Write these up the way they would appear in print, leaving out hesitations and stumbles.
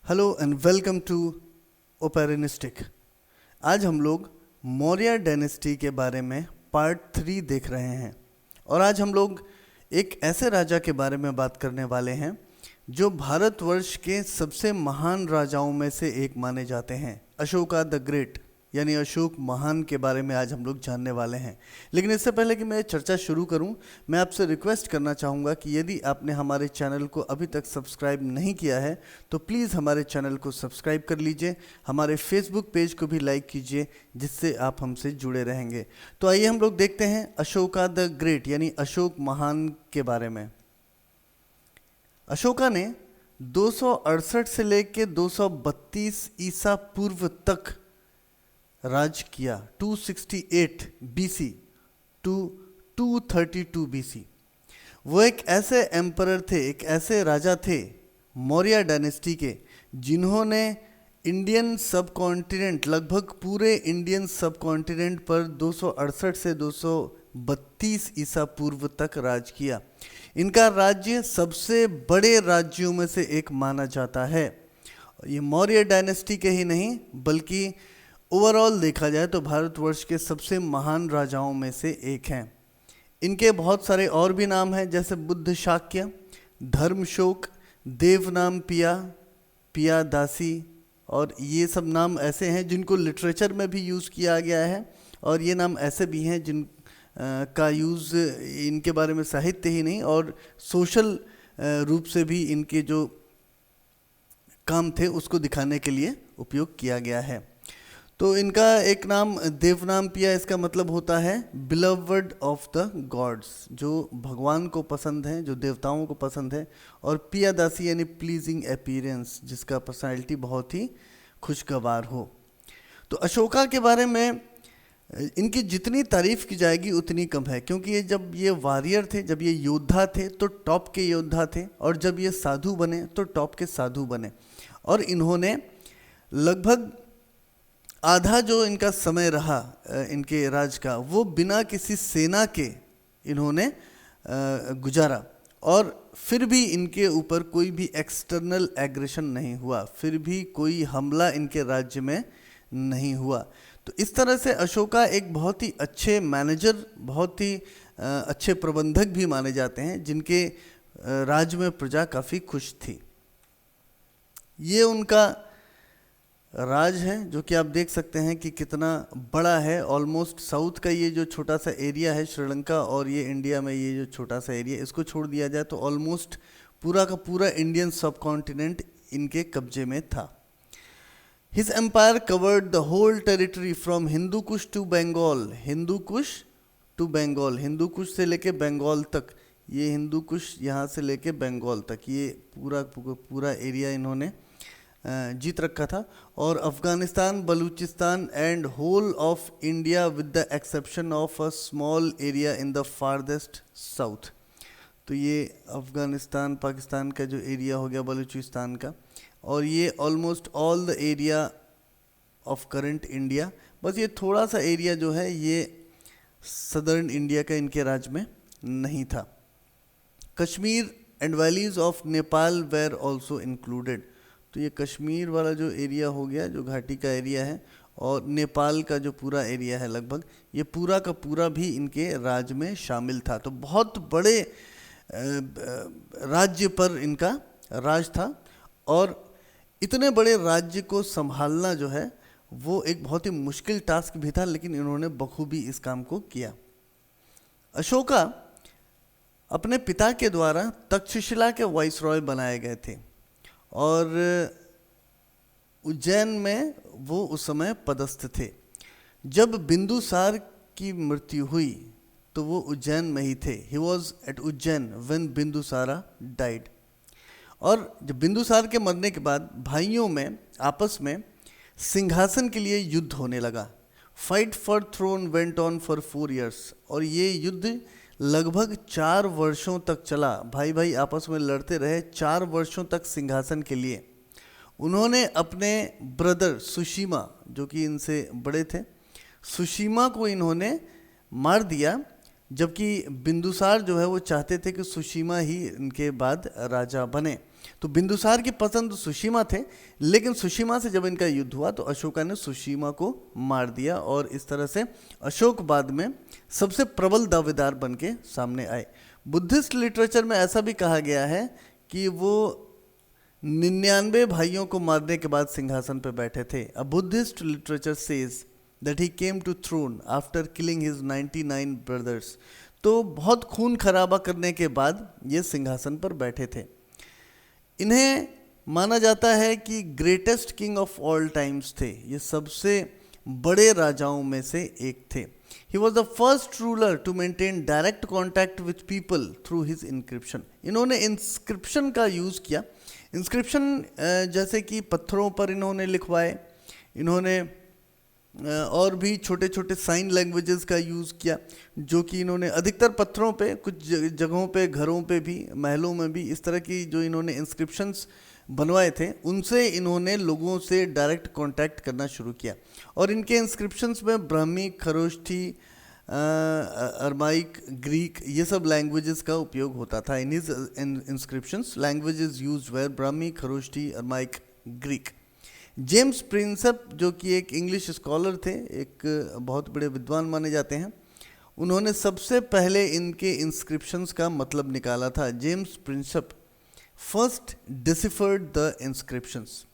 Hello and welcome to operinistic. आज हम लोग मौर्य डायनेस्टी के बारे में पार्ट 3 देख रहे हैं और आज हम लोग एक ऐसे राजा के बारे में बात करने वाले हैं जो भारतवर्ष के सबसे महान राजाओं में से एक माने जाते हैं। अशोका द ग्रेट यानी अशोक महान के बारे में आज हम लोग जानने वाले हैं। लेकिन इससे पहले कि मैं चर्चा शुरू करूं, मैं आपसे रिक्वेस्ट करना चाहूँगा कि यदि आपने हमारे चैनल को अभी तक सब्सक्राइब नहीं किया है तो प्लीज़ हमारे चैनल को सब्सक्राइब कर लीजिए, हमारे फेसबुक पेज को भी लाइक कीजिए, जिससे आप हमसे जुड़े रहेंगे। तो आइए हम लोग देखते हैं अशोका द ग्रेट यानी अशोक महान के बारे में। अशोका ने 268 से लेकर 232 ईसा पूर्व तक राज किया। 268 बीसी टू 232 बीसी। वो एक ऐसे एम्परर थे, एक ऐसे राजा थे मौर्य डायनेस्टी के, जिन्होंने इंडियन सब कॉन्टिनेंट, लगभग पूरे इंडियन सब कॉन्टिनेंट पर 268 से 232 ईसा पूर्व तक राज किया। इनका राज्य सबसे बड़े राज्यों में से एक माना जाता है। ये मौर्य डायनेस्टी के ही नहीं बल्कि ओवरऑल देखा जाए तो भारतवर्ष के सबसे महान राजाओं में से एक हैं। इनके बहुत सारे और भी नाम हैं, जैसे बुद्ध शाक्य, धर्मशोक, देवनाम पिया, पिया दासी, और ये सब नाम ऐसे हैं जिनको लिटरेचर में भी यूज़ किया गया है, और ये नाम ऐसे भी हैं जिन का यूज़ इनके बारे में साहित्य ही नहीं और सोशल रूप से भी इनके जो काम थे उसको दिखाने के लिए उपयोग किया गया है। तो इनका एक नाम देवनाम पिया, इसका मतलब होता है बिलवड ऑफ द गॉड्स, जो भगवान को पसंद है, जो देवताओं को पसंद है, और पिया दासी यानी प्लीजिंग अपीयरेंस, जिसका पर्सनैलिटी बहुत ही खुशगवार हो। तो अशोका के बारे में इनकी जितनी तारीफ की जाएगी उतनी कम है, क्योंकि ये जब ये वॉरियर थे, जब ये योद्धा थे तो टॉप के योद्धा थे, और जब ये साधु बने तो टॉप के साधु बने। और इन्होंने लगभग आधा जो इनका समय रहा इनके राज का, वो बिना किसी सेना के इन्होंने गुजारा, और फिर भी इनके ऊपर कोई भी एक्सटर्नल एग्रेशन नहीं हुआ, फिर भी कोई हमला इनके राज्य में नहीं हुआ। तो इस तरह से अशोका एक बहुत ही अच्छे मैनेजर, बहुत ही अच्छे प्रबंधक भी माने जाते हैं, जिनके राज्य में प्रजा काफ़ी खुश थी। ये उनका राज है, जो कि आप देख सकते हैं कि कितना बड़ा है। ऑलमोस्ट साउथ का ये जो छोटा सा एरिया है श्रीलंका, और ये इंडिया में ये जो छोटा सा एरिया, इसको छोड़ दिया जाए तो ऑलमोस्ट पूरा का पूरा इंडियन सब कॉन्टिनेंट इनके कब्जे में था। His empire covered the whole territory from Hindu Kush to Bengal, Hindu Kush to Bengal, Hindu Kush से लेके बंगाल तक, ये हिंदू कुश यहाँ से लेके बंगाल तक, ये पूरा एरिया इन्होंने जीत रखा था। और Afghanistan, Baluchistan and whole of India with the exception of a small area in the farthest south. तो ये अफ़गानिस्तान, पाकिस्तान का जो एरिया हो गया बलूचिस्तान का, और ये almost all the area of current India, बस ये थोड़ा सा एरिया जो है ये सदर्न इंडिया का इनके राज्य में नहीं था। Kashmir and valleys of Nepal were also included. तो ये कश्मीर वाला जो एरिया हो गया, जो घाटी का एरिया है, और नेपाल का जो पूरा एरिया है लगभग, ये पूरा का पूरा भी इनके राज्य में शामिल था। तो बहुत बड़े राज्य पर इनका राज था, और इतने बड़े राज्य को संभालना जो है वो एक बहुत ही मुश्किल टास्क भी था, लेकिन इन्होंने बखूबी इस काम को किया। अशोका अपने पिता के द्वारा तक्षशिला के वाइसरॉय बनाए गए थे, और उज्जैन में वो उस समय पदस्थ थे। जब बिंदुसार की मृत्यु हुई तो वो उज्जैन में ही थे। He was at Ujjain when Bindusara died. और जब बिंदुसार के मरने के बाद भाइयों में आपस में सिंहासन के लिए युद्ध होने लगा। Fight for throne went on for 4 years, और ये युद्ध लगभग 4 वर्षों तक चला। भाई भाई आपस में लड़ते रहे 4 वर्षों तक सिंहासन के लिए। उन्होंने अपने ब्रदर सुशीमा, जो कि इनसे बड़े थे, सुशीमा को इन्होंने मार दिया, जबकि बिंदुसार जो है वो चाहते थे कि सुशीमा ही इनके बाद राजा बने। तो बिंदुसार की पसंद सुशीमा थे, लेकिन सुशीमा से जब इनका युद्ध हुआ तो अशोका ने सुशीमा को मार दिया और इस तरह से अशोक बाद में सबसे प्रबल दावेदार बन के सामने आए। बुद्धिस्ट लिटरेचर में ऐसा भी कहा गया है कि वो 99 भाइयों को मारने के बाद सिंहासन पर बैठे थे। A Buddhist literature says that he came to throne after killing his 99 brothers. तो बहुत खून खराबा करने के बाद ये सिंहासन पर बैठे थे। इन्हें माना जाता है कि greatest king of all times थे, ये सबसे बड़े राजाओं में से एक थे। He was the first ruler to maintain direct contact with people through his inscription. इन्होंने इंस्क्रिप्शन का यूज़ किया। इंस्क्रिप्शन जैसे कि पत्थरों पर इन्होंने लिखवाए, इन्होंने और भी छोटे छोटे साइन लैंग्वेजेस का यूज़ किया, जो कि इन्होंने अधिकतर पत्थरों पे, कुछ जगहों पे, घरों पे भी, महलों में भी इस तरह की जो इन्होंने इंस्क्रिप्शंस बनवाए थे, उनसे इन्होंने लोगों से डायरेक्ट कांटेक्ट करना शुरू किया। और इनके इंस्क्रिप्शंस में ब्राह्मी, खरोष्ठी, अरमाइक, ग्रीक, ये सब लैंग्वेजेस का उपयोग होता था। In his inscriptions languages used were Brahmi, Kharosthi, Aramaic, Greek. James Prinsep जो कि एक इंग्लिश स्कॉलर थे, एक बहुत बड़े विद्वान माने जाते हैं, उन्होंने सबसे पहले इनके इंस्क्रिप्शंस का मतलब निकाला था। James Prinsep first deciphered the inscriptions.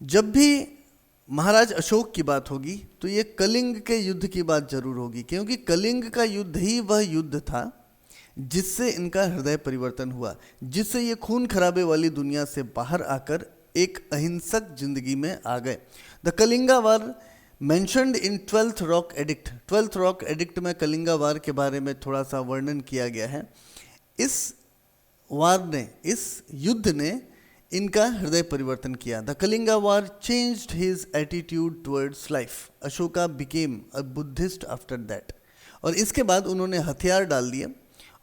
जब भी महाराज अशोक की बात होगी तो ये कलिंग के युद्ध की बात जरूर होगी, क्योंकि कलिंग का युद्ध ही वह युद्ध था जिससे इनका हृदय परिवर्तन हुआ, जिससे ये खून खराबे वाली दुनिया से बाहर आकर एक अहिंसक जिंदगी में आ गए। The Kalinga war mentioned in 12th rock edict. 12th rock edict में कलिंगा वार के बारे में थोड़ा सा वर्णन किया गया है। इस वार ने, इस युद्ध ने इनका हृदय परिवर्तन किया। The Kalinga war changed his attitude towards life. Ashoka became a Buddhist after that. और इसके बाद उन्होंने हथियार डाल दिए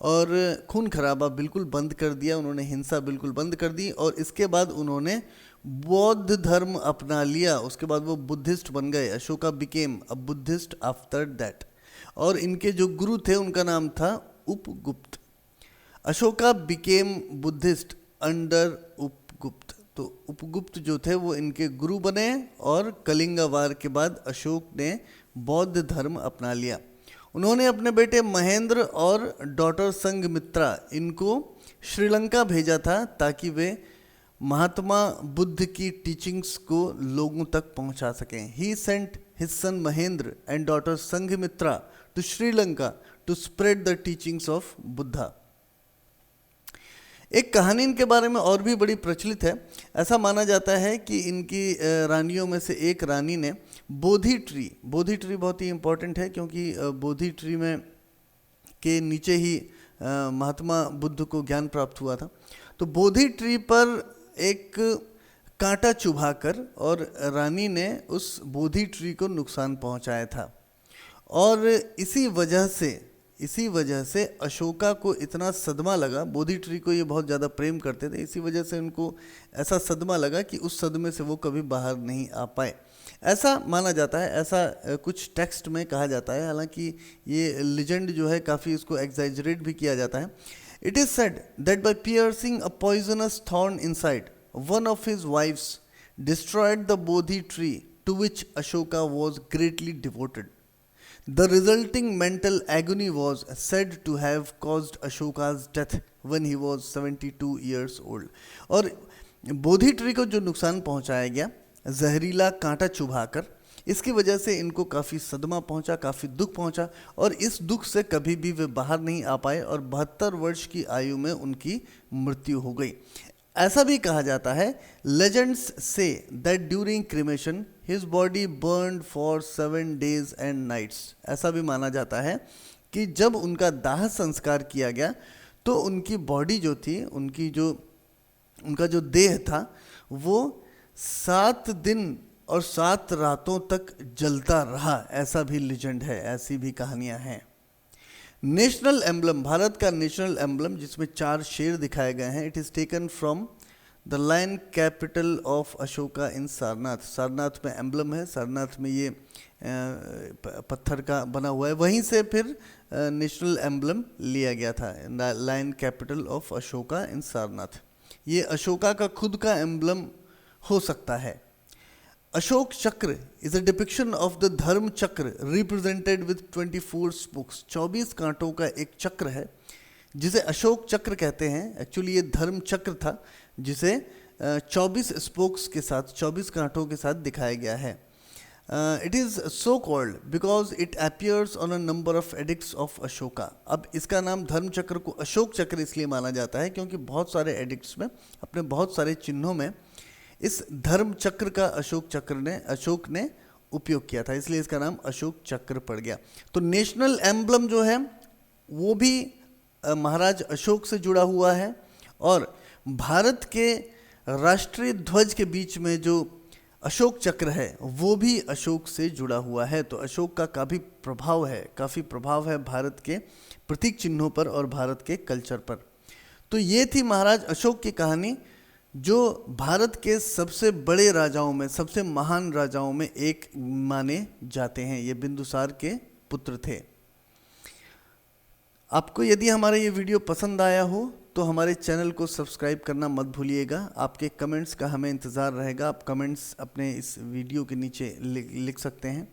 और खून खराबा बिल्कुल बंद कर दिया, उन्होंने हिंसा बिल्कुल बंद कर दी और इसके बाद उन्होंने बौद्ध धर्म अपना लिया। उसके बाद वो बुद्धिस्ट बन गए। Ashoka became a Buddhist after that. और इनके जो गुरु थे उनका नाम था Upagupta. Ashoka became Buddhist under Upagupta. तो उपगुप्त जो थे वो इनके गुरु बने और कलिंगा वार के बाद अशोक ने बौद्ध धर्म अपना लिया। उन्होंने अपने बेटे महेंद्र और डॉटर संघमित्रा इनको श्रीलंका भेजा था ताकि वे महात्मा बुद्ध की टीचिंग्स को लोगों तक पहुंचा सकें। He sent his son Mahendra and daughter Sanghamitra to Sri Lanka to spread the teachings of Buddha. एक कहानी इनके बारे में और भी बड़ी प्रचलित है। ऐसा माना जाता है कि इनकी रानियों में से एक रानी ने बोधि ट्री बहुत ही इम्पोर्टेंट है, क्योंकि बोधि ट्री में के नीचे ही महात्मा बुद्ध को ज्ञान प्राप्त हुआ था। तो बोधि ट्री पर एक कांटा चुभाकर और रानी ने उस बोधि ट्री को नुकसान पहुंचाया था। और इसी वजह से अशोका को इतना सदमा लगा, बोधि ट्री को ये बहुत ज़्यादा प्रेम करते थे, इसी वजह से उनको ऐसा सदमा लगा कि उस सदमे से वो कभी बाहर नहीं आ पाए, ऐसा माना जाता है। ऐसा कुछ टेक्स्ट में कहा जाता है, हालांकि ये लेजेंड जो है काफ़ी इसको एग्जैजरेट भी किया जाता है। It is said that by piercing a poisonous thorn inside one of his wives destroyed the Bodhi tree to which Ashoka was greatly devoted. The resulting mental agony was said to have caused Ashoka's death when he was 72 years old. और बोधि tree को जो नुकसान पहुंचाया गया जहरीला कांटा चुभाकर, इसकी वजह से इनको काफ़ी सदमा पहुंचा, काफ़ी दुख पहुंचा और इस दुख से कभी भी वे बाहर नहीं आ पाए और 72 वर्ष की आयु में उनकी मृत्यु हो गई। ऐसा भी कहा जाता है, लेजेंड्स से that during cremation his body burned for 7 days and nights. ऐसा भी माना जाता है कि जब उनका दाह संस्कार किया गया तो उनकी बॉडी जो थी, उनका जो देह था वो 7 दिन और 7 रातों तक जलता रहा। ऐसा भी लेजेंड है, ऐसी भी कहानियां हैं। नेशनल एम्बलम, भारत का नेशनल एम्बलम जिसमें 4 शेर दिखाए गए हैं, it is taken from the lion capital of Ashoka in Sarnath. Sarnath में एम्बलम है, सारनाथ में ये पत्थर का बना हुआ है, वहीं से फिर नेशनल एम्बलम लिया गया था, lion capital of Ashoka in Sarnath. ये अशोका का खुद का एम्बलम हो सकता है। अशोक चक्र is a depiction of the धर्म चक्र रिप्रेजेंटेड विद 24 स्पोक्स। 24 कांटों का एक चक्र है जिसे अशोक चक्र कहते हैं। एक्चुअली ये धर्म चक्र था जिसे 24 स्पोक्स के साथ, 24 कांटों के साथ दिखाया गया है। It is so called because it appears on a number of addicts of Ashoka. अब इसका नाम धर्म चक्र को अशोक चक्र इसलिए माना जाता है क्योंकि बहुत सारे एडिक्ट्स में, अपने बहुत सारे चिन्हों में इस धर्म चक्र का अशोक ने उपयोग किया था, इसलिए इसका नाम अशोक चक्र पड़ गया। तो नेशनल एम्बलम जो है वो भी महाराज अशोक से जुड़ा हुआ है, और भारत के राष्ट्रीय ध्वज के बीच में जो अशोक चक्र है वो भी अशोक से जुड़ा हुआ है। तो अशोक का काफ़ी प्रभाव है भारत के प्रतीक चिन्हों पर और भारत के कल्चर पर। तो ये थी महाराज अशोक की कहानी, जो भारत के सबसे बड़े राजाओं में, सबसे महान राजाओं में एक माने जाते हैं। ये बिंदुसार के पुत्र थे। आपको यदि हमारा ये वीडियो पसंद आया हो तो हमारे चैनल को सब्सक्राइब करना मत भूलिएगा। आपके कमेंट्स का हमें इंतज़ार रहेगा। आप कमेंट्स अपने इस वीडियो के नीचे लिख सकते हैं,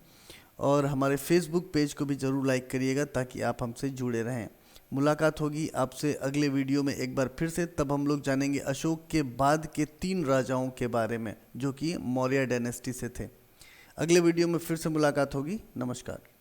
और हमारे फेसबुक पेज को भी ज़रूर लाइक करिएगा ताकि आप हमसे जुड़े रहें। मुलाकात होगी आपसे अगले वीडियो में एक बार फिर से। तब हम लोग जानेंगे अशोक के बाद के 3 राजाओं के बारे में जो कि मौर्य डायनेस्टी से थे। अगले वीडियो में फिर से मुलाकात होगी। नमस्कार।